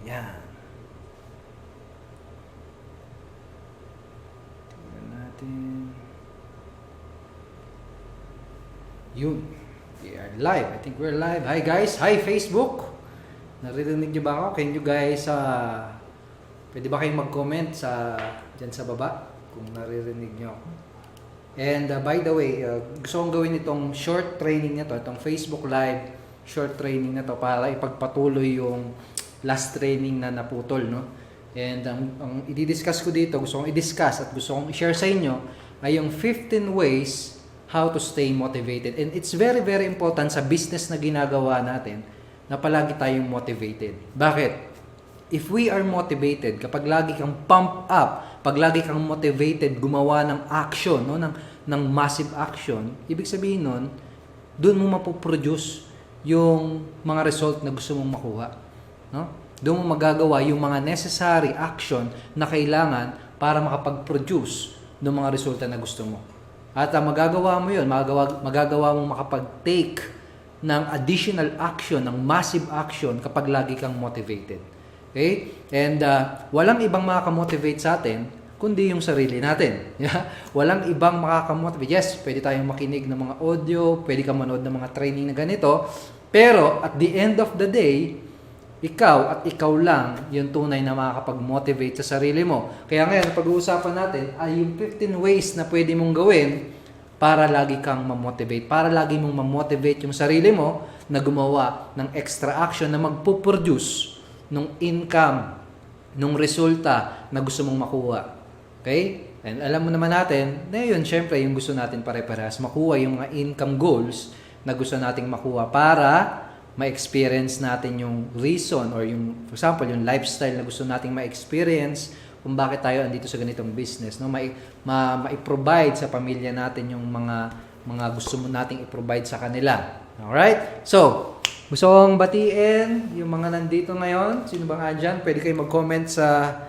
Yan. Tingnan natin. Yun. We are live. I think we're live. Hi guys. Hi Facebook. Naririnig niyo ba ako? Can you guys, pwede ba kayong mag-comment dyan sa baba kung naririnig niyo ako? And by the way, gusto kong gawin itong short training na to, itong Facebook Live short training na to para ipagpatuloy yung last training na naputol, no? And ang i-discuss ko dito, gusto kong i-discuss at gusto kong i-share sa inyo ay yung 15 ways how to stay motivated. And it's very, very important sa business na ginagawa natin na palagi tayong motivated. Bakit? If we are motivated, kapag lagi kang pump up, pag lagi kang motivated gumawa ng action, no, ng massive action, ibig sabihin nun, doon mo mapoproduce yung mga result na gusto mong makuha. No? Doon mo magagawa yung mga necessary action na kailangan para makapag-produce ng mga resulta na gusto mo. At magagawa mo yun, magagawa mong makapag-take ng additional action, ng massive action kapag lagi kang motivated. Okay? And walang ibang makakamotivate sa atin kundi yung sarili natin. Yeah? Walang ibang makakamotivate. Yes, pwede tayong makinig ng mga audio, pwede ka manood ng mga training na ganito, pero at the end of the day, ikaw at ikaw lang yung tunay na makakapag-motivate sa sarili mo. Kaya ngayon, pag-uusapan natin ay yung 15 ways na pwede mong gawin para lagi kang ma-motivate, para lagi mong ma-motivate yung sarili mo na gumawa ng extra action na magpo-produce ng income, ng resulta na gusto mong makuha. Okay? And alam mo naman natin, na yun, syempre, yung gusto natin pare-parehas, makuha yung mga income goals na gusto nating makuha para ma-experience natin yung reason or yung, for example, yung lifestyle na gusto nating ma-experience kung bakit tayo andito sa ganitong business, no? Ma-provide sa pamilya natin yung mga gusto mo nating i-provide sa kanila. Alright? So, gusto kong batiin yung mga nandito ngayon. Sino bang andyan? Pwede kayo mag-comment sa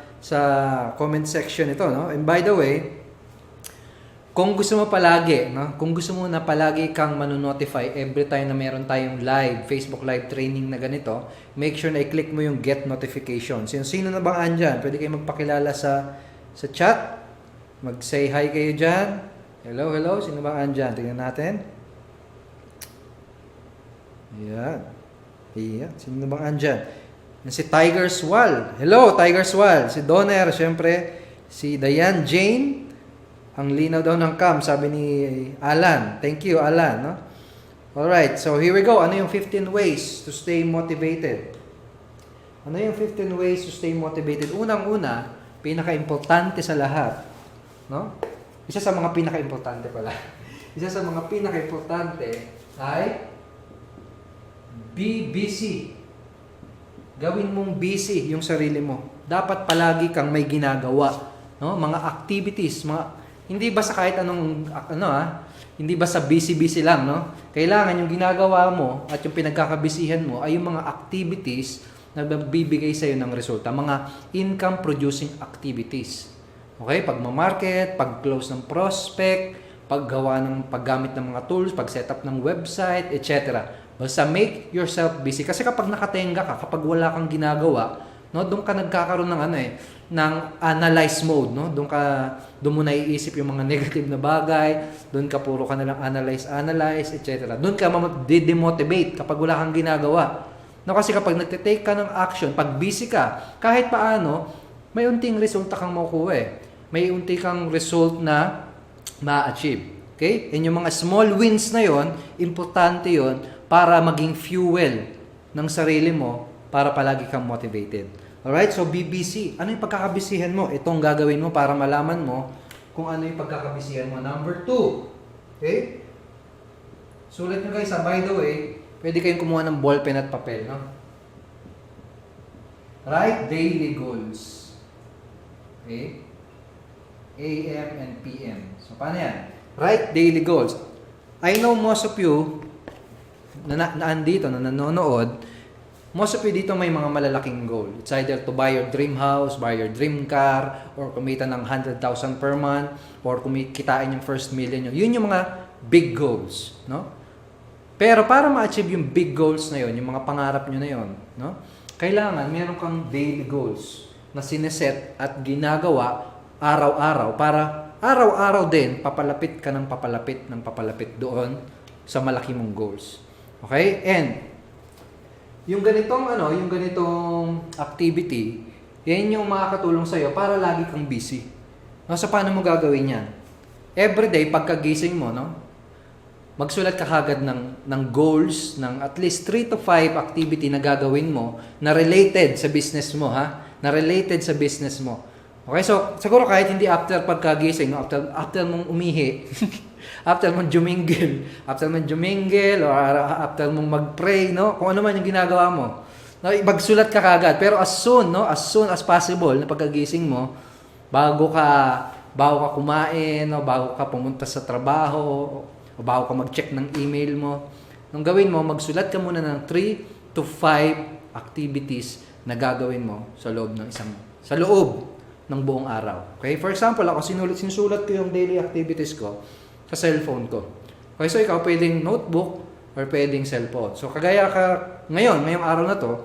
comment section ito, no? And by the way, kung gusto mo palagi, no? Kung gusto mo na palagi kang mano-notify every time na meron tayong live, Facebook live training na ganito, make sure na i-click mo yung get notifications. Sino na bang andyan? Pwede kayo magpakilala sa chat. Mag-say hi kayo dyan. Hello, hello. Sino bang andyan? Tingnan natin. Ayan. Ayan. Sino na bang andyan? Si Tiger Swal. Hello, Tiger Swal. Si Donner, syempre. Si Diane Jane. Ang linaw daw ng cam, sabi ni Alan. Thank you, Alan. No? Alright, so here we go. Ano yung 15 ways to stay motivated? Ano yung 15 ways to stay motivated? Unang-una, pinaka-importante sa lahat. No? Isa sa mga pinaka-importante pala. Isa sa mga pinaka-importante ay be busy. Gawin mong busy yung sarili mo. Dapat palagi kang may ginagawa. No? Mga activities, hindi basta kahit hindi basta busy-busy lang, no? Kailangan yung ginagawa mo at yung pinagkakabisihan mo ay yung mga activities na bibigay sa iyo ng resulta, mga income-producing activities. Okay? Pagma-market, pag-close ng prospect, paggamit ng mga tools, pag-setup ng website, etc. Basta make yourself busy. Kasi kapag nakatenga ka, kapag wala kang ginagawa, no, doon ka nagkakaroon ng ng analyze mode, no? Doon mo naiisip yung mga negative na bagay, doon ka puro ka na lang analyze, etc. Doon ka demotivate kapag wala kang ginagawa. No, kasi kapag nagte-take ka ng action, pag busy ka, kahit paano, may unting resulta kang makukuha eh. May unti kang result na ma-achieve. Okay? And yung mga small wins na yon, importante yon para maging fuel ng sarili mo para palagi kang motivated. Alright? So, be busy. Ano yung pagkakabisihan mo? Itong gagawin mo para malaman mo kung ano yung pagkakabisihan mo. Number 2. Okay? Sulat nyo guys, by the way, pwede kayong kumuha ng ballpen at papel, no? Write daily goals. Okay? AM and PM. So, paano yan? Write daily goals. I know most of you na andito, na nanonood, most of you dito may mga malalaking goal. It's either to buy your dream house, buy your dream car, or kumita ng 100,000 per month, or kumikitain yung first million nyo. Yun yung mga big goals, no? Pero para ma-achieve yung big goals na yon, yung mga pangarap nyo na yon, no? Kailangan meron kang daily goals na sineset at ginagawa araw-araw para araw-araw din papalapit ka ng papalapit doon sa malaki mong goals. Okay? And yung ganitong activity, yan yung makakatulong sa iyo para lagi kang busy. No, so paano mo gagawin 'yan? Everyday pagkagising mo, no? Magsulat ka kagad ng goals, ng at least 3 to 5 activity na gagawin mo na related sa business mo, ha? Na related sa business mo. Okay, so siguro kahit hindi after pagkagising, no? after mong umihi, after mong jumingil, or after mong mag-pray, no? Kung ano man yung ginagawa mo. No, magsulat ka kagad, pero as soon as possible na pagkagising mo, bago ka kumain, no? Bago ka pumunta sa trabaho, o bago ka mag-check ng email mo, nung gawin mo, magsulat ka muna ng 3 to 5 activities na gagawin mo sa loob ng buong araw. Okay? For example, ako sinusulat ko yung daily activities ko sa cellphone ko. Okay, so ikaw pwedeng notebook or pwedeng cellphone. So kagaya ka ngayong araw na to,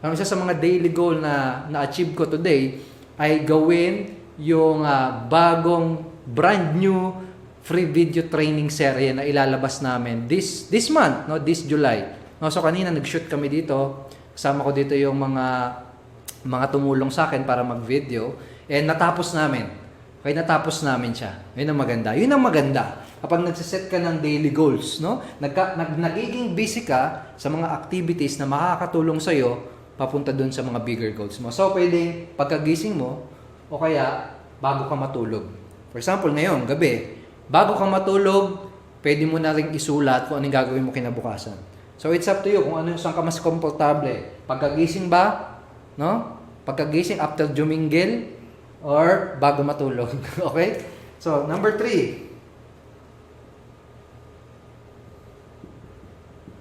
ang isa sa mga daily goal na na-achieve ko today ay gawin yung bagong brand new free video training serye na ilalabas namin this month, no, this July. No, so kanina nag-shoot kami dito. Kasama ko dito yung mga tumulong sa akin para mag-video, and natapos namin. Okay, natapos namin siya. Yun ang maganda. Kapag nagse-set ka ng daily goals, no? Nagiging busy ka sa mga activities na makakatulong sa iyo papunta doon sa mga bigger goals mo. So pwedeng pagkagising mo o kaya bago ka matulog. For example, ngayon, gabi, bago ka matulog, pwede mo na ring isulat kung anong gagawin mo kinabukasan. So it's up to you kung saan ka mas komportable. Pagkagising ba, no? Pagkagising after jumingil or bago matulog. Okay? So, number 3.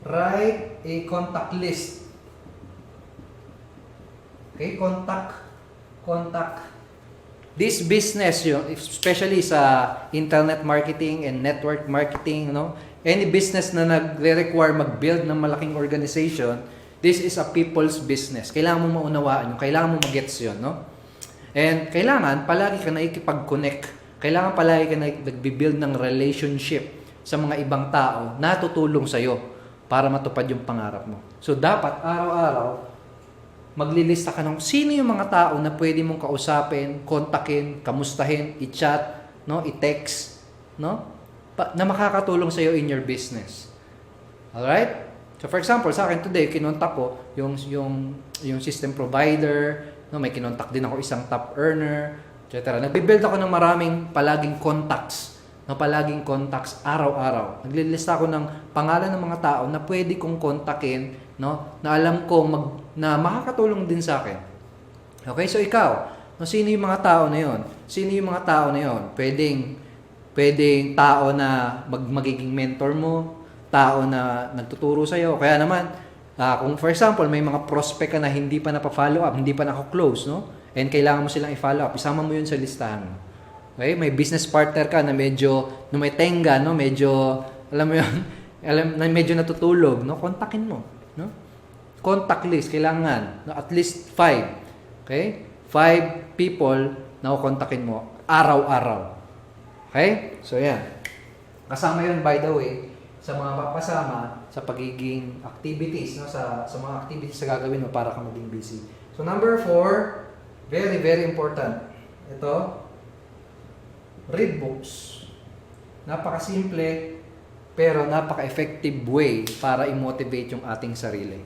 Write a contact list. Okay? Contact. This business, especially sa internet marketing and network marketing, no? Any business na nagre-require mag-build ng malaking organization, this is a people's business. Kailangan mo maunawaan yun. Kailangan mo mag-gets yun, no? And kailangan palagi ka nakikipag-connect. Kailangan palagi ka nag-build ng relationship sa mga ibang tao na tutulong sa'yo para matupad yung pangarap mo. So, dapat araw-araw, maglilista ka ng sino yung mga tao na pwede mong kausapin, kontakin, kamustahin, i-chat, no, i-text, no, na makakatulong sa iyo in your business. Alright? So for example, sa akin today, kinontak ko yung system provider, no, may kinontak din ako isang top earner, etc. Nagbi-build ako ng maraming palaging contacts araw-araw. Naglilista ako ng pangalan ng mga tao na pwede kong kontakin, no, na alam ko na makakatulong din sa akin. Okay, so ikaw, no, sino yung mga tao na yon? Pwedeng tao na magiging mentor mo, tao na nagtuturo sa iyo. Kaya naman, kung for example, may mga prospect ka na hindi pa na-follow up, hindi pa nako-close, no? And kailangan mo silang i-follow up, isama mo yun sa listahan mo. Okay, may business partner ka na medyo may tenga, no, medyo alam mo yun, na medyo natutulog, no, kontakin mo, no? Contact list kailangan, no, at least 5. Okay? 5 people na kontakin mo araw-araw. Okay? So yan. Kasama 'yun, by the way, sa mga papasama sa pagiging activities, no, sa mga activities na gagawin mo para ka maging busy. So number 4, very very important. Ito, read books. Napakasimple pero napaka-effective way para i-motivate yung ating sarili.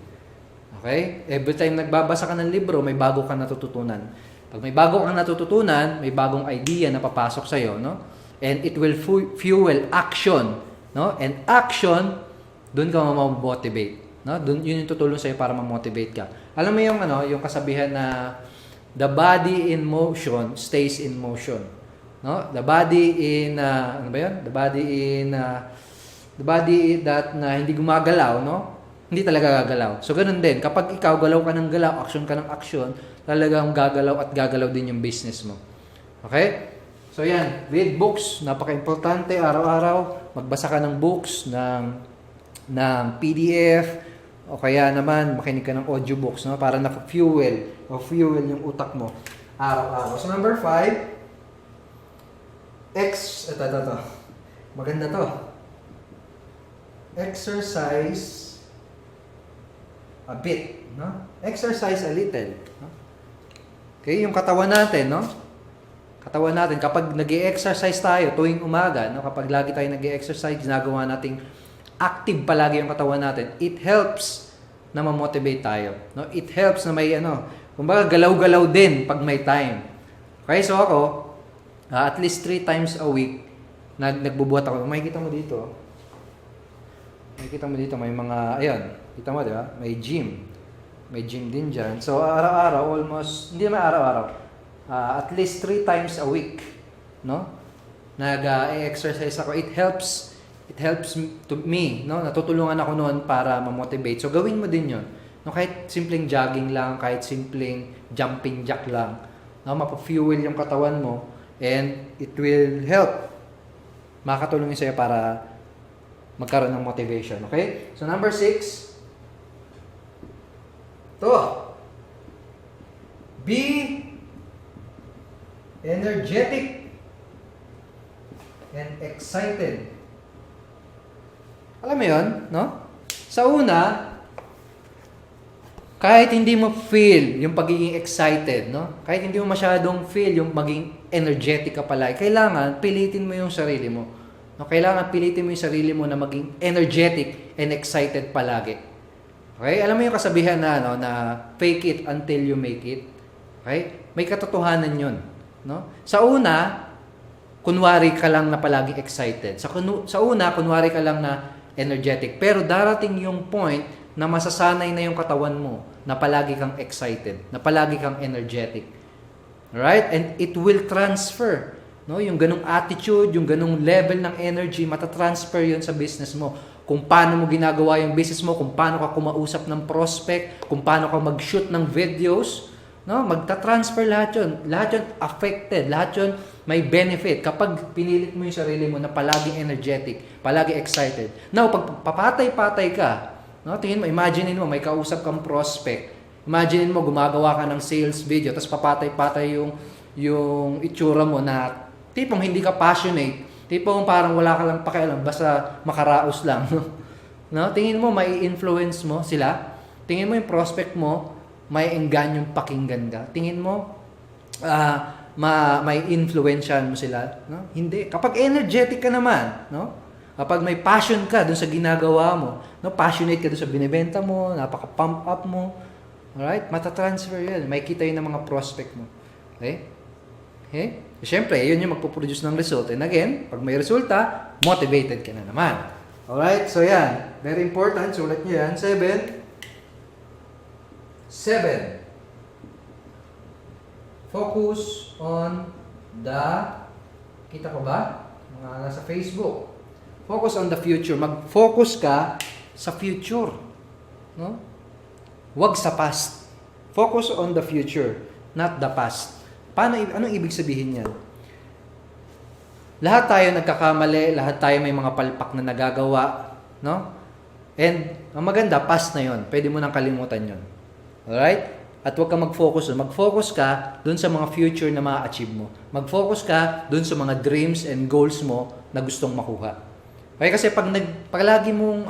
Okay? Every time nagbabasa ka ng libro, may bago kang natututunan. Pag may bago kang natututunan, may bagong idea na papasok sa iyo, no? And it will fuel action, no? And action, doon ka ma-motivate, no? Doon yun yung tutulong sa iyo para ma-motivate ka. Alam mo yung kasabihan na the body in motion stays in motion. No? The body in The body that na hindi gumagalaw, no? Hindi talaga gagalaw. So ganun din, kapag ikaw galaw ka ng galaw, action ka ng action, talagang gagalaw at gagalaw din yung business mo. Okay? So yan, read books, napaka-importante araw-araw. Magbasa ka ng books ng ng PDF, o kaya naman makinig ka ng audiobooks, no? Para na-fuel yung utak mo araw-araw. So number 5, ito. Maganda to. Exercise a bit, no? Exercise a little, no? Okay, yung katawan natin, no? Katawan natin, kapag nag-i-exercise tayo tuwing umaga, no? Kapag lagi tayo nag-i-exercise, ginagawa nating active palagi yung katawan natin, it helps na ma-motivate tayo, no? It helps na may kumbaga galaw-galaw din pag may time. Okay, so ako, at least 3 times a week, nagbubuhat ako. Makikita mo dito, may mga, ayan, kita mo, di ba? May gym. May gym din dyan. So, araw-araw, almost, hindi naman araw-araw, at least 3 times a week, no? Nag-exercise ako. It helps to me, no? Natutulungan ako noon para ma-motivate. So, gawin mo din yon. No, kahit simpleng jogging lang, kahit simpleng jumping jack lang, no? Mapa-fuel yung katawan mo, and it will help. Makakatulong yun sa'yo para magkaroon ng motivation. Okay? So, number 6. Be energetic and excited. Alam mo yun, no? Sa una, kahit hindi mo feel yung pagiging excited, no? Kahit hindi mo masyadong feel yung maging energetic ka pala, kailangan pilitin mo yung sarili mo. No? Kailangan pilitin mo yung sarili mo na maging energetic and excited palagi. Okay? Alam mo yung kasabihan na fake it until you make it. Okay? May katotohanan yun. No? Sa una, kunwari ka lang na palaging excited. Sa una, kunwari ka lang na energetic. Pero darating yung point na masasanay na yung katawan mo na palagi kang excited, na palagi kang energetic. Alright? And it will transfer. No? Yung ganung attitude, yung ganung level ng energy, matatransfer yun sa business mo. Kung paano mo ginagawa yung business mo, kung paano ka kumausap ng prospect, kung paano ka mag-shoot ng videos, no? Magta-transfer lahat yun. Lahat yun affected, lahat yun may benefit kapag pinilit mo yung sarili mo na palaging energetic, palagi excited. Now, pag papatay-patay ka, no? Tingin mo, imagine mo, may kausap kang prospect. Imagine mo, gumagawa ka ng sales video, tapos papatay-patay yung itsura mo na tipong hindi ka passionate, tipong parang wala ka lang pakialam, basta makaraos lang. No? Tingin mo, may influence mo sila. Tingin mo yung prospect mo, may enganyong pakinggan ka. Tingin mo, may influensyan mo sila. No? Hindi. Kapag energetic ka naman, no? Kapag may passion ka dun sa ginagawa mo, no? Passionate ka dun sa binibenta mo, napaka-pump up mo, alright? Matatransfer yun. May kita yun ng mga prospect mo. Okay? Okay? Siyempre, yun yung magpuproduce ng result. And again, pag may resulta, motivated ka na naman. Alright? So yan. Very important. Sulat nyo yan. 7. Focus on the, kita ko ba? Mga nasa Facebook. Focus on the future. Mag-focus ka sa future. No? Huwag sa past. Focus on the future, not the past. Anong ibig sabihin yan? Lahat tayo nagkakamali, lahat tayo may mga palpak na nagagawa, no? And ang maganda, past na yon. Pwede mo nang kalimutan yon. Alright? At huwag kang mag-focus doon. Mag-focus ka doon sa mga future na ma-achieve mo. Mag-focus ka doon sa mga dreams and goals mo na gustong makuha. Okay, kasi pag lagi mong,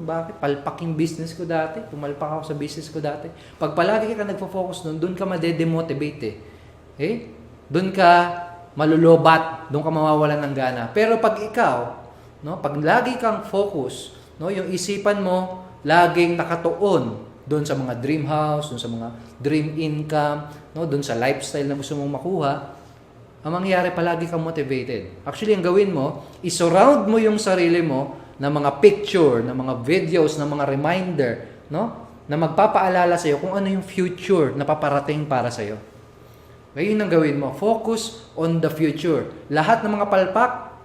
bakit palpak yung business ko dati? Pumalpak ako sa business ko dati. Pag palagi ka nagfo-focus doon ka madedemotivate eh. Okay? Doon ka malulobat, doon ka mawawalan ng gana. Pero pag ikaw, no, pag lagi kang focus, no, yung isipan mo laging nakatuon doon sa mga dream house, doon sa mga dream income, no, doon sa lifestyle na gusto mong makuha, ang mangyayari palagi kang motivated. Actually, ang gawin mo, isurround mo yung sarili mo ng mga picture, ng mga videos, ng mga reminder, no, na magpapaalala sa iyo kung ano yung future na paparating para sa iyo. Ngayon ang gawin mo, focus on the future. Lahat ng mga palpak,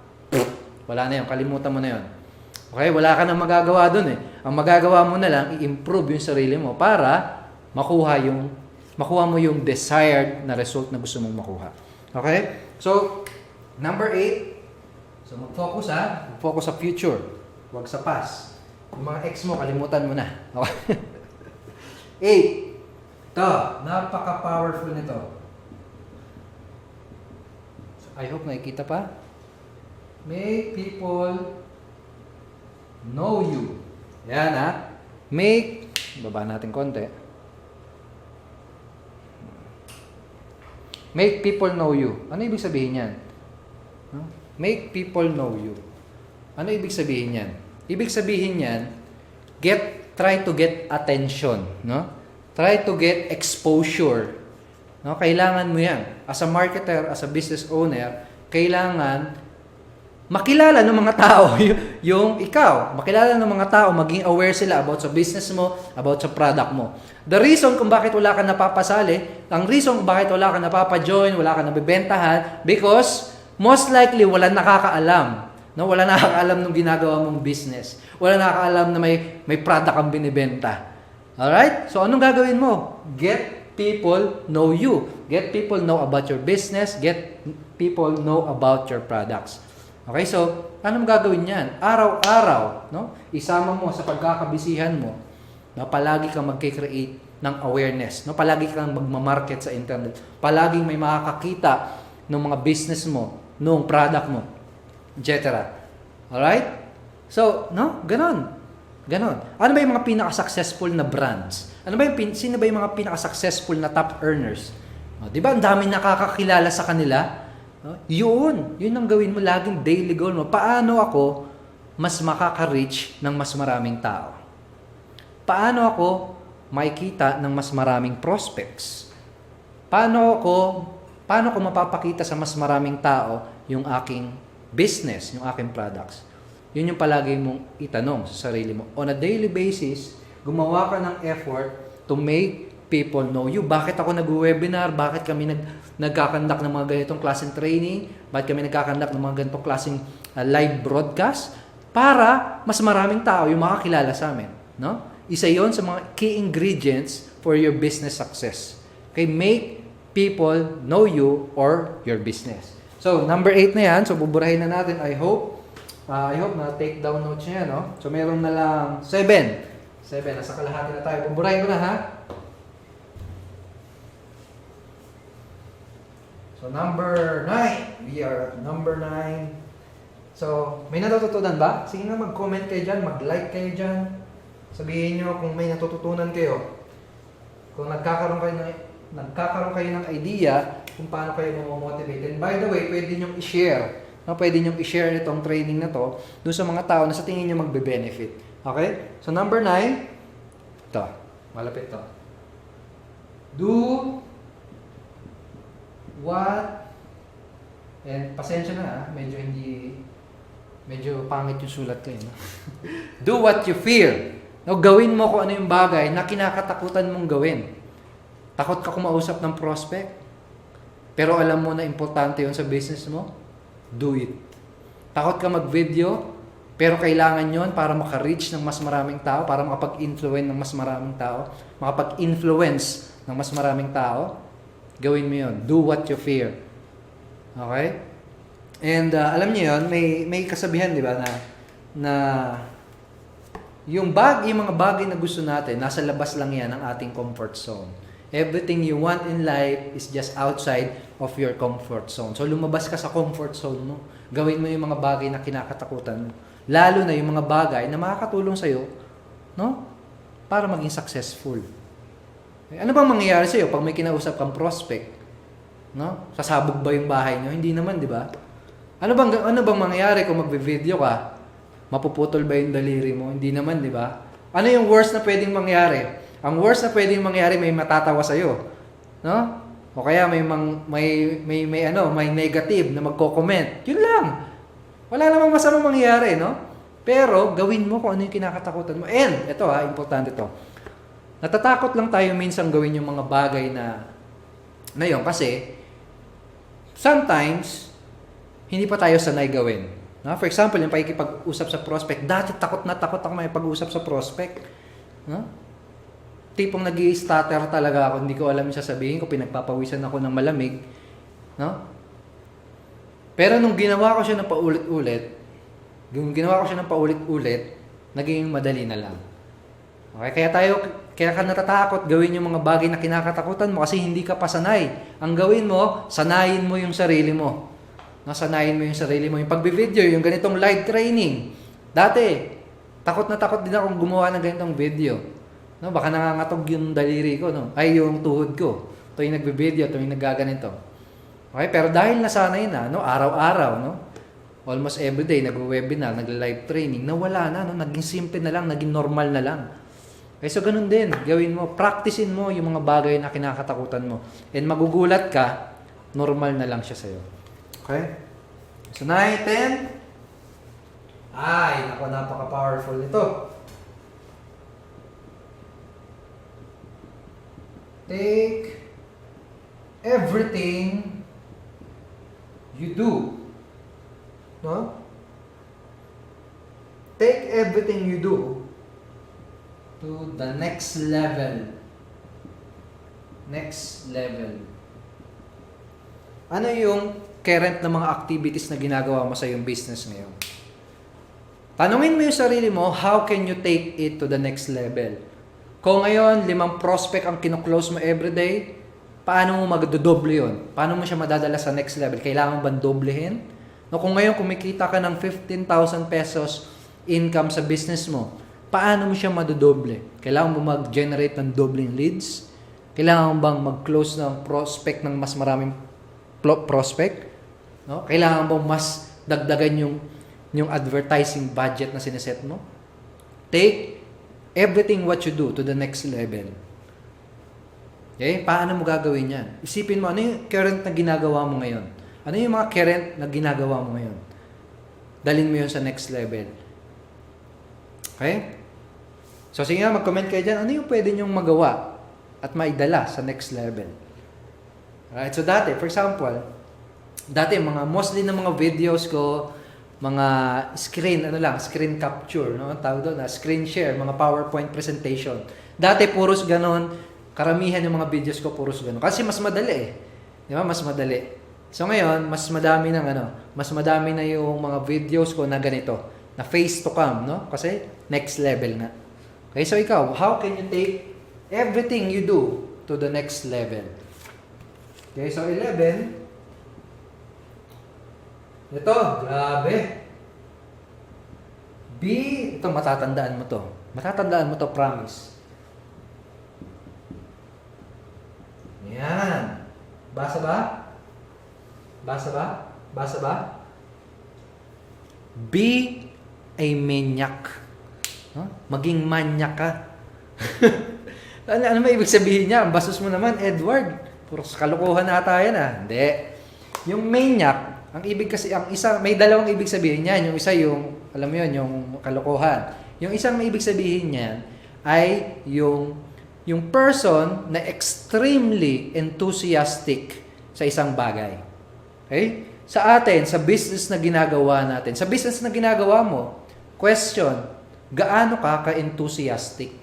wala na yun, kalimutan mo na yun. Okay, wala ka nang magagawa doon eh. Ang magagawa mo na lang, i-improve yung sarili mo para makuha mo yung desired na result na gusto mong makuha. Okay? So, number 8. So, mag-focus sa future. Huwag sa past. Yung mga ex mo, kalimutan mo na. Okay? 8. Ito, napaka-powerful nito. So, I hope nakikita pa. Make people know you. Yan ha. Baba natin konti. Make people know you. Ano ibig sabihin yan? No? Make people know you. Ano ibig sabihin yan? Ibig sabihin yan, try to get attention, no? Try to get exposure. No? Kailangan mo yan. As a marketer, as a business owner, kailangan makilala ng mga tao yung ikaw. Makilala ng mga tao, maging aware sila about sa business mo, about sa product mo. The reason kung bakit wala ka napapasali, ang reason kung bakit wala ka napapa-join, wala ka nabibentahan, because most likely wala nakakaalam. No, wala nakakaalam ng ginagawa mong business. Wala nakakaalam na may product kang binibenta. Alright? So, anong gagawin mo? Get people know you. Get people know about your business. Get people know about your products. Okay? So, anong gagawin yan? Araw-araw, no? Isama mo sa pagkakabisihan mo na palagi kang mag-create ng awareness. No? Palagi kang magmamarket sa internet. Palaging may makakakita ng mga business mo, ng product mo, etc. Alright? So, no? Ganon. Ano ba yung mga pinaka-successful na brands? Sino ba yung mga pinaka-successful na top earners? Di ba ang dami nakakakilala sa kanila? Yun ang gawin mo, laging daily goal mo. Paano ako mas makaka-reach ng mas maraming tao? Paano ako makikita ng mas maraming prospects? Paano ko mapapakita sa mas maraming tao yung aking business, yung aking products? Yun yung palagi mong itanong sa sarili mo. On a daily basis, gumawa ka ng effort to make people know you. Bakit ako nag-webinar? Bakit kami nagkakandak ng mga ganitong klaseng training? Bakit kami nagkakandak ng mga ganitong klaseng live broadcast? Para mas maraming tao yung makakilala sa amin. No? Isa yon sa mga key ingredients for your business success. Okay, make people know you or your business. So, number 8 na yan. So, buburahin na natin. I hope na take down notes niya, no? So, meron na lang 7. Nasa kalahati na tayo. Buburahin ko na, ha? So, number 9. We are at number 9. So, may natututunan ba? Sige na, mag-comment kayo dyan, mag-like kayo dyan. Sabihin nyo kung may natututunan kayo. Kung nagkakaroon kayo ng idea kung paano kayo mamomotivate. And by the way, pwede nyo i-share. No, pwede nyo i-share itong training na to doon sa mga tao na sa tingin nyo magbe-benefit. Okay? So, number 9. Ito. Malapit to. Do what, and pasensya na, medyo pangit yung sulat ko no? Do what you fear. No, gawin mo kung ano yung bagay na kinakatakutan mong gawin. Takot ka kumausap ng prospect, pero alam mo na importante yun sa business mo, do it. Takot ka mag-video, pero kailangan yon para maka-reach ng mas maraming tao, para makapag-influence ng mas maraming tao, gawin mo yun. Do what you fear. Okay? And alam niyo yun, may kasabihan, di ba, na yung mga bagay na gusto natin, nasa labas lang yan ng ating comfort zone. Everything you want in life is just outside of your comfort zone. So, lumabas ka sa comfort zone mo. Gawin mo yung mga bagay na kinakatakutan mo. Lalo na yung mga bagay na makakatulong sa'yo, no? Para maging successful. Ano bang mangyayari sa'yo pag may kinausap kang prospect? No? Sasabog ba yung bahay nyo? Hindi naman, di ba? Ano bang mangyayari kung magbe-video ka? Mapuputol ba yung daliri mo? Hindi naman, di ba? Ano yung worst na pwedeng mangyari? Ang worst na pwedeng mangyari, may matatawa sa'yo. No? O kaya may negative na magko-comment. Yun lang. Wala namang masamang mangyayari, no? Pero gawin mo kung ano yung kinakatakutan mo. And ito importante to. Natatakot lang tayo minsan gawin yung mga bagay na yun kasi sometimes hindi pa tayo sanay gawin. No? For example, yung pakikipag-usap sa prospect. Dati takot ako makipag-usap sa prospect. No? Tipong nag-i-stutter talaga ako, hindi ko alam yung sasabihin ko, pinagpapawisan ako ng malamig. No? Pero nung ginawa ko siya ng paulit-ulit, naging madali na lang. Okay, kaya ka natatakot gawin yung mga bagay na kinakatakutan mo kasi hindi ka pa sanay. Ang gawin mo, sanayin mo yung sarili mo. No, sanayin mo yung sarili mo. Yung pagbi-video, yung ganitong live training. Dati, takot na takot din akong gumawa ng ganitong video. No, baka nangangatog yung daliri ko, no? Ay, yung tuhod ko. Tuwing nagbi-video, tuwing nagaganito. Okay, pero dahil nasanay na, no, araw-araw, no? Almost everyday, nag-webinar, nag-live training, nawala na, no? Naging simple na lang, naging normal na lang. Okay, so ganun din, gawin mo, practicein mo yung mga bagay na kinakatakutan mo. And magugulat ka, normal na lang siya sa'yo. Okay? So 9, 10. Ay, napaka-powerful nito. Take everything you do. No? Take everything you do to the next level. Next level. Ano yung current na mga activities na ginagawa mo sa iyong business ngayon? Tanungin mo yung sarili mo, how can you take it to the next level? Kung ngayon, 5 prospect ang kino-close mo everyday, paano mo magdodoble yun? Paano mo siya madadala sa next level? Kailangan mo bang doblehin? No, kung ngayon kumikita ka ng 15,000 pesos income sa business mo, paano mo siya madodoble? Kailangan mo mag-generate ng doubling leads? Kailangan mo bang mag-close ng prospect ng mas maraming prospect? No? Kailangan mo mas dagdagan yung advertising budget na sineset mo? Take everything what you do to the next level. Okay? Paano mo gagawin yan? Isipin mo, ano yung current na ginagawa mo ngayon? Ano yung mga current na ginagawa mo ngayon? Dalhin mo yun sa next level. Okay? So, sige nga, mag-comment kayo dyan. Ano yung pwede nyong magawa at maidala sa next level? Alright, so dati, for example, mostly ng mga videos ko, mga screen capture, no? Tawag doon, screen share, mga PowerPoint presentation. Dati, puros ganon, karamihan ng mga videos ko, puros ganon. Kasi mas madali eh. Di ba? Mas madali. So ngayon, mas madami na yung mga videos ko na ganito, na face to cam, no? Kasi next level na. Okay, so ikaw, how can you take everything you do to the next level? Okay, so 11. Ito, grabe. Ito, matatandaan mo to. Matatandaan mo to, promise. Yan. Basa ba? Basa ba? Basa ba? Be a maniac. Huh? Maging manyak ka. ano may ibig sabihin niya? Ang basos mo naman, Edward. Puro kalokohan na tayo na. Hindi. Yung maniac, ang ibig kasi, ang isa, may dalawang ibig sabihin niyan. Yung isa yung, alam mo yun, yung kalokohan. Yung isang may ibig sabihin niyan ay yung person na extremely enthusiastic sa isang bagay. Okay? Sa atin, sa business na ginagawa natin, sa business na ginagawa mo, question, gaano ka ka-enthusiastic?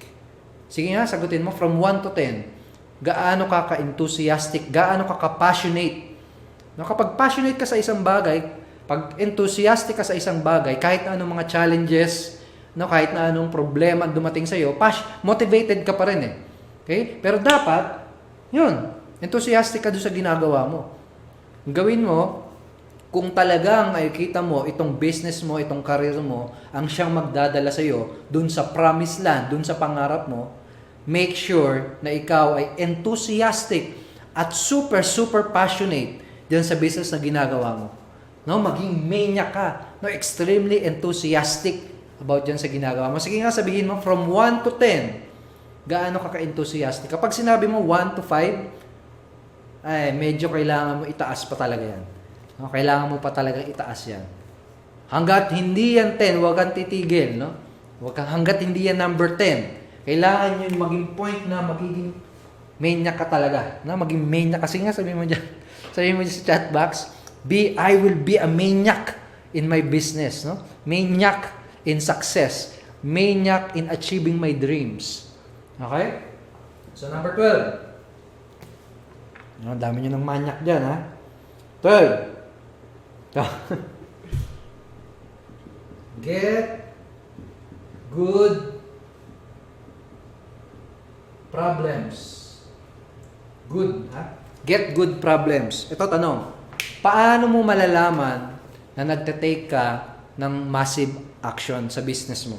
Sige nga, sagutin mo from 1 to 10. Gaano ka ka-enthusiastic? Gaano ka ka-passionate? No, kapag passionate ka sa isang bagay, pag enthusiastic ka sa isang bagay, kahit na anong mga challenges, no, kahit na anong problema dumating sa iyo, motivated ka pa rin eh. Okay? Pero dapat, yun, enthusiastic ka doon sa ginagawa mo. Gawin mo, kung talagang nakikita mo itong business mo, itong career mo, ang siyang magdadala sa iyo dun sa promised land, dun sa pangarap mo, make sure na ikaw ay enthusiastic at super passionate diyan sa business na ginagawa mo. No, maging maniac ka, no, extremely enthusiastic about diyan sa ginagawa mo. Sige nga, sabihin mo from 1 to 10, gaano ka ka-enthusiastic. Kapag sinabi mo 1 to 5, ay medyo kailangan mo itaas pa talaga yan. No, kailangan mo pa talaga itaas yan. Hanggat hindi yan 10, huwag kang titigil. No? Hanggat hindi yan number 10, kailangan yun maging point na magiging maniac ka talaga. No? Maging maniac. Kasi nga sabihin mo dyan sa chat box, I will be a maniac in my business. No? Maniac in success. Maniac in achieving my dreams. Okay? So number 12. No, dami nyo ng maniac dyan, ha? 12. Get good problems. Good, ha? Get good problems. Ito tanong, paano mo malalaman na nagte-take ka ng massive action sa business mo?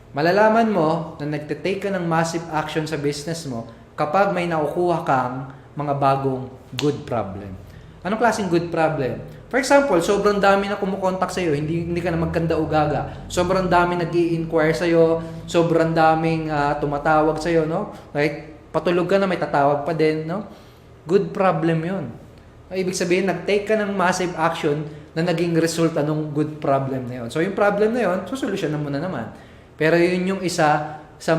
Malalaman mo na nagte-take ka ng massive action sa business mo kapag may nakukuha kang mga bagong good problem. Anong klaseng good problem? For example, sobrang dami na kumukontak sa'yo, hindi ka na magkanda-ugaga. Sobrang dami nag-i-inquire sa'yo, sobrang daming tumatawag sa'yo, no? Like, patulog ka na, may tatawag pa din, no? Good problem yun. Ibig sabihin, nag-take ka ng massive action na naging resulta ng good problem na yun. So, yung problem na yun, susolusyonan mo na naman. Pero yun yung isa sa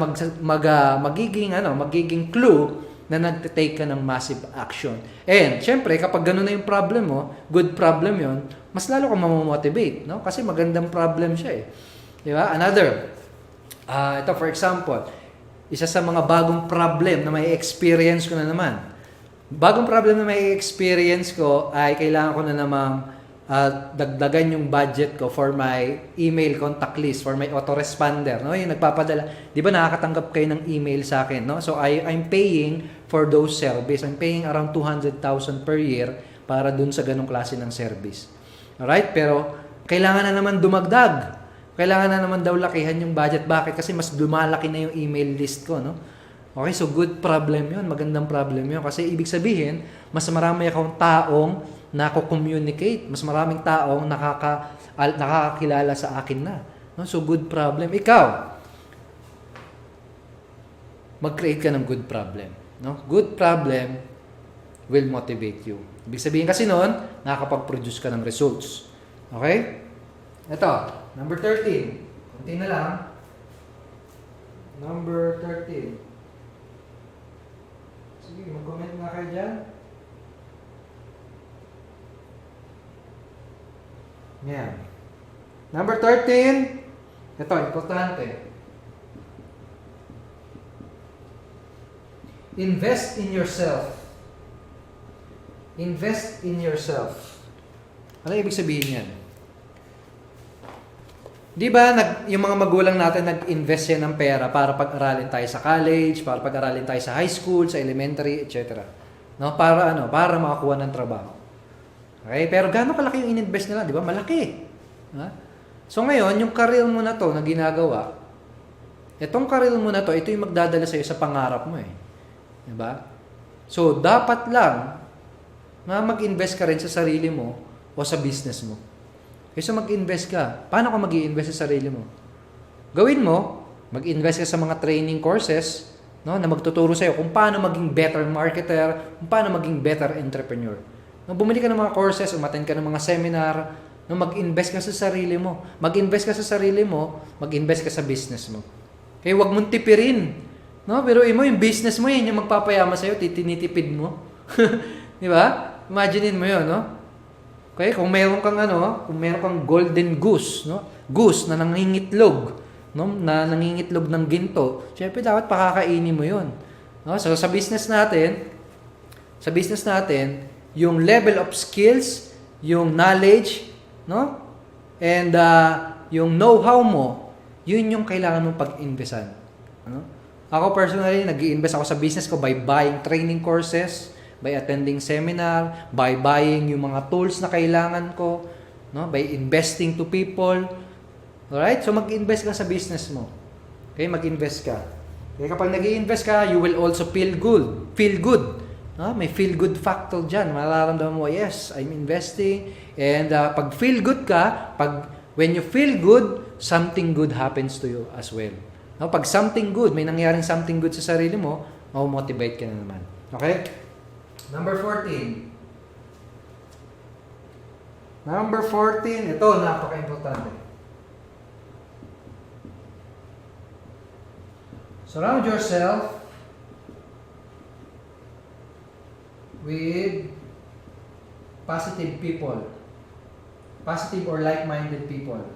magiging clue na nagte-take ka ng massive action. And, syempre, kapag gano'n na yung problem mo, good problem yun, mas lalo kang mamomotivate, no? Kasi magandang problem siya eh. Di ba? Another, ito for example, isa sa mga bagong problem na may experience ko na naman. Bagong problem na may experience ko ay kailangan ko na namang dagdagan yung budget ko for my email contact list, for my autoresponder, no? Yung nagpapadala. 'Di ba nakakatanggap kayo ng email sa akin, no? So I'm paying for those service. I'm paying around 200,000 per year para dun sa ganung klase ng service. Alright? Pero kailangan na naman dumagdag. Kailangan na naman daw lakihan yung budget. Bakit? Kasi mas lumalaki na yung email list ko, no? Okay, so good problem 'yun, magandang problem 'yun kasi ibig sabihin, mas marami akong taong nako-communicate, mas maraming taong nakakakilala sa akin na. No? So, good problem. Ikaw, mag-create ka ng good problem. No? Good problem will motivate you. Ibig sabihin kasi noon, nakakapag-produce ka ng results. Okay? Ito, number 13. Kunti na lang. Number 13. Sige, mag-comment nga kayo dyan. Yan. Number 13, ito, importante. Invest in yourself. Invest in yourself. Ano ibig sabihin yan? Di ba, yung mga magulang natin nag-invest yan ng pera para pag-aralin tayo sa college, para pag-aralin tayo sa high school, sa elementary, etc. No? Para makakuha ng trabaho. Okay? Pero gaano kalaki yung ininvest nila? Di ba? Malaki. Ha? So ngayon, yung career mo na to na ginagawa, itong career mo na to, ito yung magdadala sa'yo sa pangarap mo eh. Di ba? So, dapat lang na mag-invest ka rin sa sarili mo o sa business mo. Okay, so mag-invest ka. Paano ka mag-i-invest sa sarili mo? Gawin mo, mag-invest ka sa mga training courses, no, na magtuturo sa'yo kung paano maging better marketer, kung paano maging better entrepreneur. Bumili ka ng mga courses, umattend ka ng mga seminar, mag-invest ka sa sarili mo. Mag-invest ka sa sarili mo, mag-invest ka sa business mo. Kaya huwag mong tipirin. No? Pero mo, yung business mo, yun yung magpapayama sa'yo, tinitipid mo. Di ba? Imaginein mo yun, no? Okay, kung meron kang golden goose, no? Goose na nangingitlog, no? Na nangingitlog ng ginto, syempre dapat pakakainin mo yun. No? So sa business natin, yung level of skills, yung knowledge, no? And yung know-how mo, yun yung kailangan mong pag-investan. Ano? Ako personally, nag-i-invest ako sa business ko by buying training courses, by attending seminar, by buying yung mga tools na kailangan ko, no? By investing to people. Alright? So mag-invest ka sa business mo. Okay, mag-invest ka. Okay, kapag nag-i-invest ka, you will also feel good. Feel good. No? May feel good factor dyan. Mararamdaman mo, yes, I'm investing. And pag feel good ka, when you feel good, something good happens to you as well. No? Pag something good, may nangyaring something good sa sarili mo, ma-motivate ka na naman. Okay? Number 14. Number 14, ito, napaka-importante. Surround yourself with positive people. Positive or like-minded people.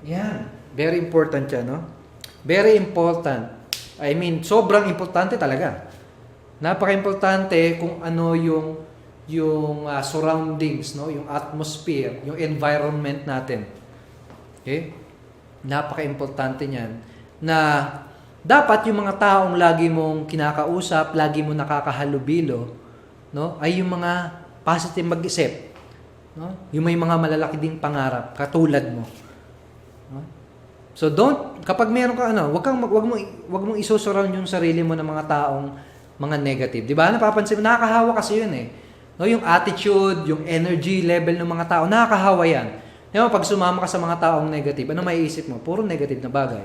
Yan. Very important yan, no? Very important. I mean, sobrang importante talaga. Napaka-importante kung ano yung surroundings, no? Yung atmosphere, yung environment natin. Okay? Napaka-importante niyan na dapat yung mga taong lagi mong kinakausap, lagi mo nakakahalubilo, no, ay yung mga positive mag-isip, no? Yung may mga malalaki ding pangarap katulad mo. No? So kapag meron ka wag mong isusurround yung sarili mo ng mga taong mga negative. 'Di ba? Napapansin mo, nakakahawa kasi 'yun eh. No, yung attitude, yung energy level ng mga tao, nakakahawa 'yan. Di ba, pag sumama ka sa mga taong negative, ano maiisip mo? Puro negative na bagay.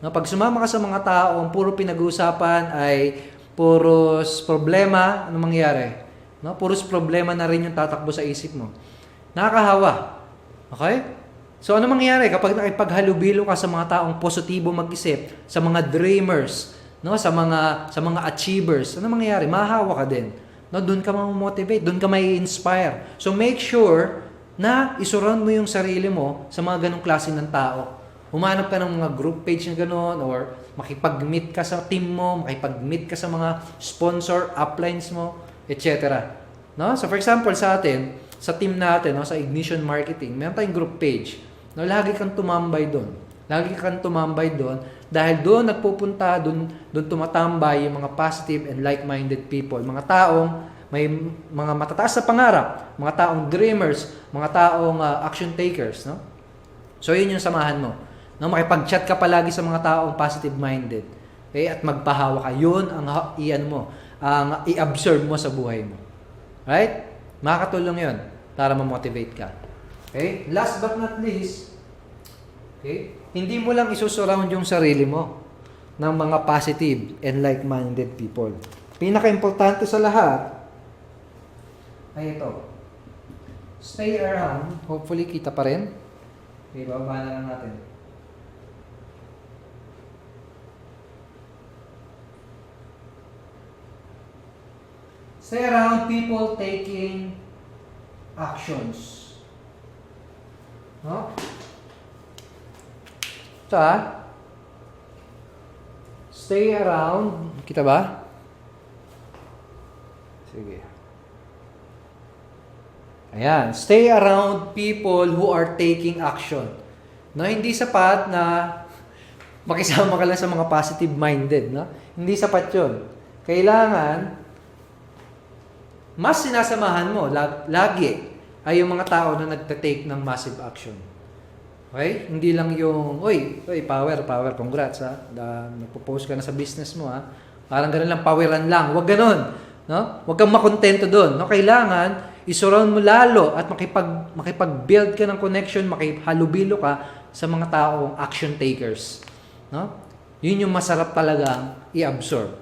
No, pag sumama ka sa mga taong puro pinag-uusapan ay puros problema, ano mangyayari? No, puros problema na rin yung tatakbo sa isip mo. Nakakahawa. Okay? So ano mangyayari kapag nakipaghalubilo ka sa mga taong positibo mag-isip, sa mga dreamers, no, sa mga achievers, ano mangyayari? Mahahawa ka din. No, doon ka ma-motivate, doon ka mai-inspire. So make sure na isurround mo yung sarili mo sa mga ganong klase ng tao. Humanap ka ng mga group page na gano'n, or makipag-meet ka sa team mo, makipag-meet ka sa mga sponsor, uplines mo, etc. No? So for example, sa atin, sa team natin, no, sa Ignition Marketing, meron tayong group page. No, lagi kang tumambay doon. Lagi kang tumambay doon dahil doon nagpupunta, doon tumatambay yung mga positive and like-minded people. Mga taong may mga matataas na pangarap, mga taong dreamers, mga taong action takers. No? So yun yung samahan mo. No, makipag-chat ka palagi sa mga taong positive-minded. Okay? At magpahawa ka. Yun ang ang i-observe mo sa buhay mo. Right? Makakatulong yun para ma-motivate ka. Okay? Last but not least, okay? Hindi mo lang isusurround yung sarili mo ng mga positive and like-minded people. Pinaka-importante sa lahat ay ito. Stay around. Hopefully, kita pa rin. Okay, bababa na lang natin. Stay around people taking actions. No? Stay around. Kita ba? Sige. Ayan. Stay around people who are taking action. No, hindi sapat na makisama ka lang sa mga positive-minded. No? Hindi sapat yun. Kailangan mas sinasamahan mo lagi ay yung mga tao na nagtatake ng massive action. Okay? Hindi lang yung, power, congrats ha. Nagpo-post ka na sa business mo ha. Parang ganun lang, poweran lang. Huwag ganun. No? Huwag kang makontento doon. No? Kailangan, isurround mo lalo at makipag-build ka ng connection, makihalubilo ka sa mga taong action takers. No? Yun yung masarap talagang i-absorb.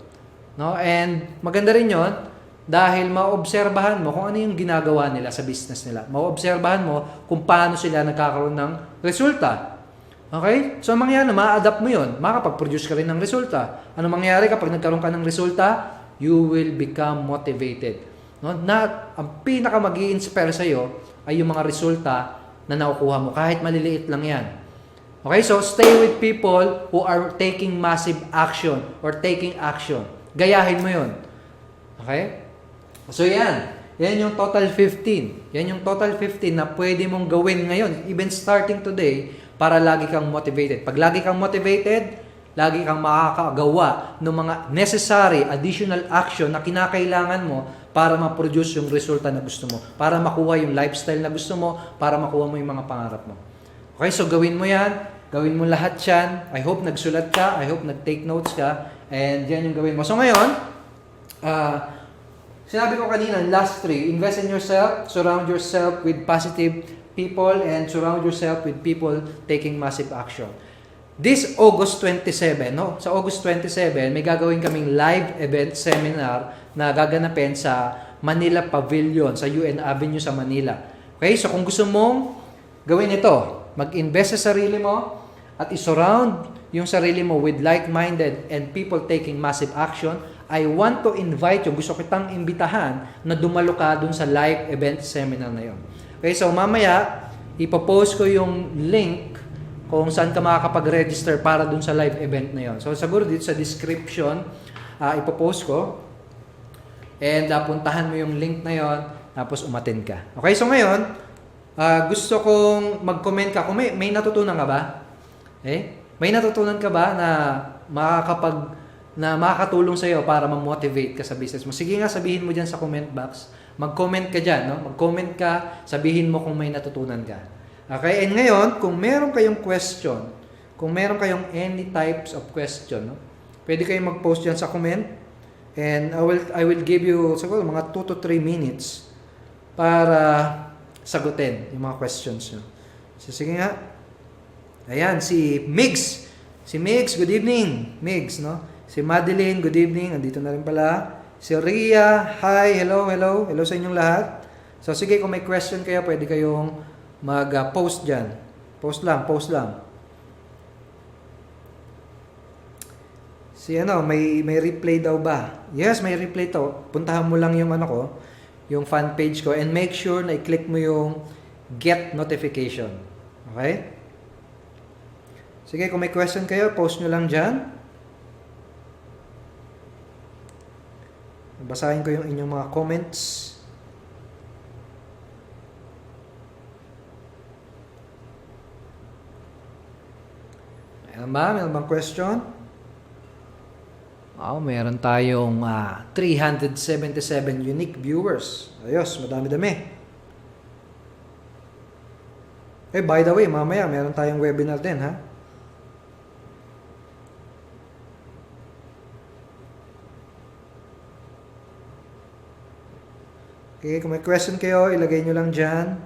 No? And maganda rin yun, dahil maobserbahan mo kung ano yung ginagawa nila sa business nila. Maobserbahan mo kung paano sila nagkakaroon ng resulta. Okay? So, ang mangyayari, ma-adapt mo yun. Makapag-produce ka rin ng resulta. Ano mangyayari kapag nagkaroon ka ng resulta? You will become motivated. No? Ang pinaka mag-i-inspire sa'yo ay yung mga resulta na nakukuha mo. Kahit maliliit lang yan. Okay? So, stay with people who are taking massive action or taking action. Gayahin mo yun. Okay? So yan yung total 15. Yan yung total 15 na pwede mong gawin ngayon, even starting today, para lagi kang motivated. Pag lagi kang motivated, lagi kang makakagawa ng mga necessary additional action na kinakailangan mo para ma-produce yung resulta na gusto mo, para makuha yung lifestyle na gusto mo, para makuha mo yung mga pangarap mo. Okay, so gawin mo yan. Gawin mo lahat yan. I hope nagsulat ka. I hope nag-take notes ka. And yan yung gawin mo. So ngayon, sinabi ko kanina, last 3, invest in yourself, surround yourself with positive people, and surround yourself with people taking massive action. This August 27, no? Sa August 27, may gagawin kaming live event seminar na gaganapin sa Manila Pavilion, sa UN Avenue sa Manila. Okay? So kung gusto mong gawin ito, mag-invest sa sarili mo at isurround yung sarili mo with like-minded and people taking massive action, I want to invite you, gusto kitang imbitahan na dumalo ka dun sa live event seminar na yun. Okay, so mamaya, ipopost ko yung link kung saan ka makakapag-register para dun sa live event na yun. So siguro dito sa description, ipopost ko. And puntahan mo yung link na yun, tapos umattend ka. Okay, so ngayon, Gusto kong mag-comment ka. Kung may natutunan ka ba? May natutunan ka ba na makakatulong sa iyo para ma-motivate ka sa business mo? Sige nga, sabihin mo diyan sa comment box. Mag-comment ka diyan, no? Mag-comment ka, sabihin mo kung may natutunan ka. Okay? And ngayon, kung meron kayong question, kung meron kayong any types of question, no? Pwede kayong mag-post diyan sa comment. And I will give you siguro mga 2 to 3 minutes para sagutin yung mga questions nyo. So, sige nga. Ayan, si Migs. Si Migs, good evening. Migs, no? Si Madeline, good evening. Andito na rin pala. Si Ria, hi, hello. Hello sa inyong lahat. So, sige, kung may question kayo, pwede kayong mag-post dyan. Post lang. Si may replay daw ba? Yes, may replay to. Puntahan mo lang yung yung fan page ko, and make sure na i-click mo yung get notification. Okay? Sige, kung may question kayo, post nyo lang dyan. Basahin ko yung inyong mga comments. Meron bang question? Meron tayong 377 unique viewers. Ayos, madami-dami. By the way, mamaya meron tayong webinar din, ha? Okay, kung may question kayo, ilagay nyo lang dyan.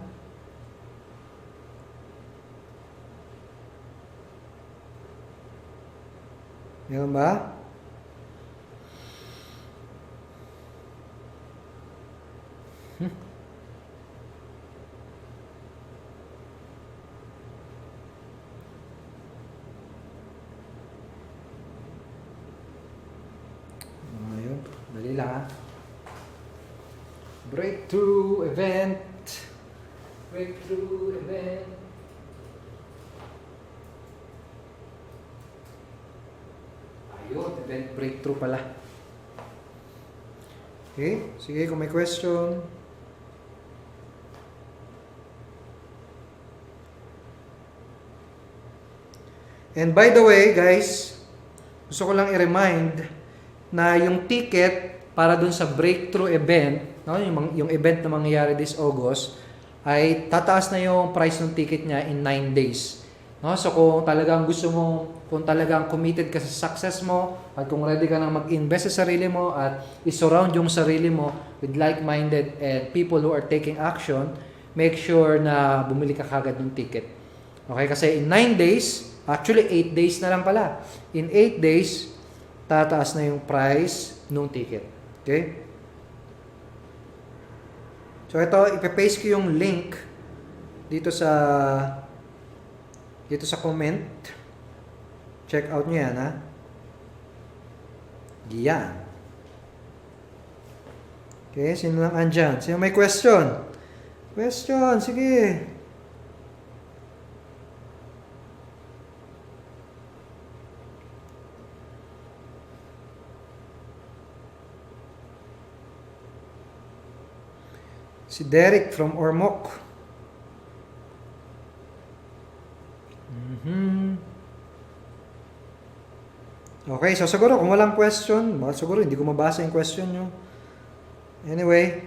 Meron ba? Dali lang, ha? Breakthrough event. Ayun, event breakthrough pala. Okay, sige, kung may question. And by the way, guys, gusto ko lang i-remind na yung ticket para dun sa breakthrough event, no, yung event na mangyayari this August, ay tataas na yung price ng ticket niya in 9 days. No? So kung talagang kung talagang committed ka sa success mo, at kung ready ka na mag-invest sa sarili mo at i-surround yung sarili mo with like-minded and people who are taking action, make sure na bumili ka kagad ng ticket. Okay? Kasi in 9 days, actually 8 days na lang pala. In 8 days, tataas na yung price ng ticket. Okay? So ito, ipe-paste ko yung link dito sa comment. Check out nyo yan, ha? Yan. Okay, sino lang andyan? Sino may question? Question, sige. Si Derek from Ormoc. Okay, so siguro kung walang question, siguro hindi ko mabasa yung question nyo. Anyway.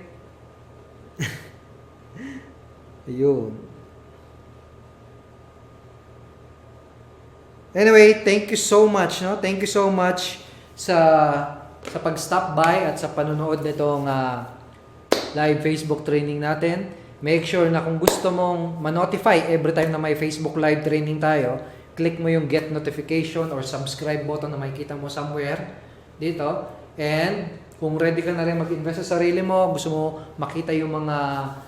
Ayun. Anyway, thank you so much, no? Thank you so much sa pag-stop by at sa panonood nitong live Facebook training natin. Make sure na kung gusto mong ma-notify every time na may Facebook live training tayo, click mo yung get notification or subscribe button na makikita mo somewhere dito. And kung ready ka na rin mag-invest sa sarili mo, gusto mo makita yung mga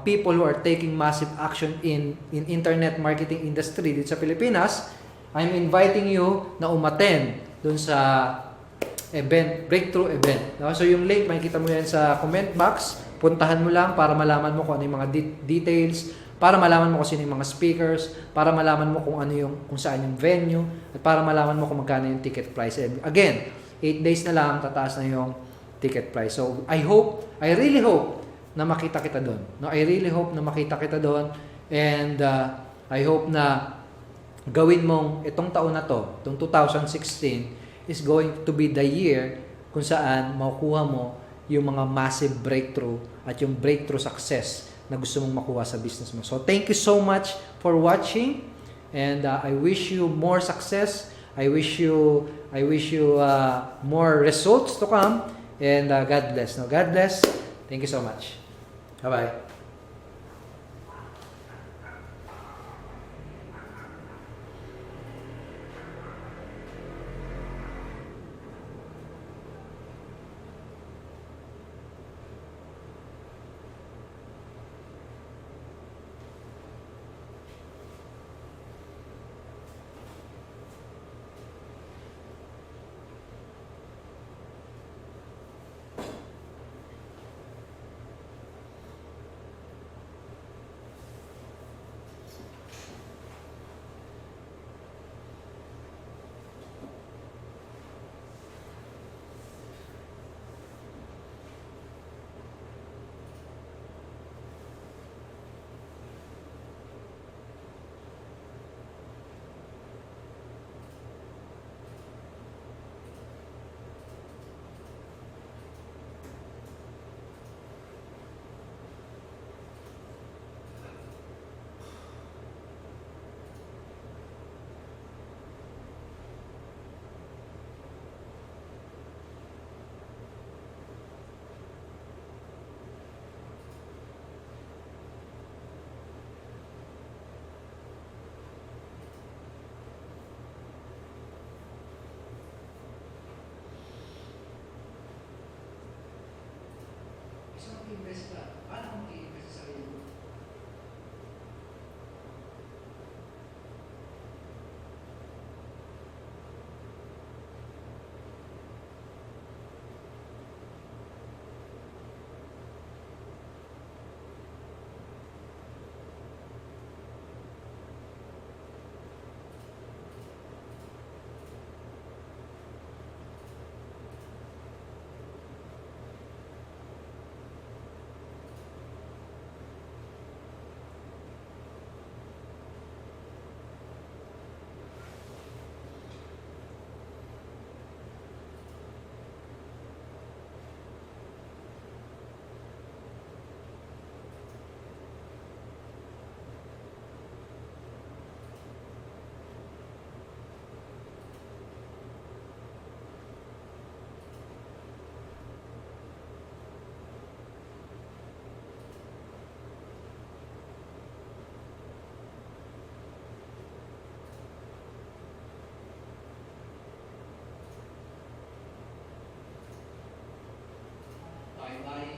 people who are taking massive action in internet marketing industry dito sa Pilipinas, I'm inviting you na umattend dun sa breakthrough event. No? So yung link, makikita mo yan sa comment box. Puntahan mo lang para malaman mo kung ano yung mga details, para malaman mo kung sino yung mga speakers, para malaman mo kung saan yung venue, at para malaman mo kung magkano yung ticket price. And again, 8 days na lang, tataas na yung ticket price. So I really hope na makita kita doon. No, I really hope na makita kita doon, and I hope na gawin mong itong taon na to, itong 2016 is going to be the year kung saan makukuha mo yung mga massive breakthrough at yung breakthrough success na gusto mong makuha sa business mo. So thank you so much for watching, and I wish you more success. I wish you more results to come, and God bless. No, God bless. Thank you so much. Bye-bye. Invest ka. Paano kung i-invest sa sarili mo? Bye-bye.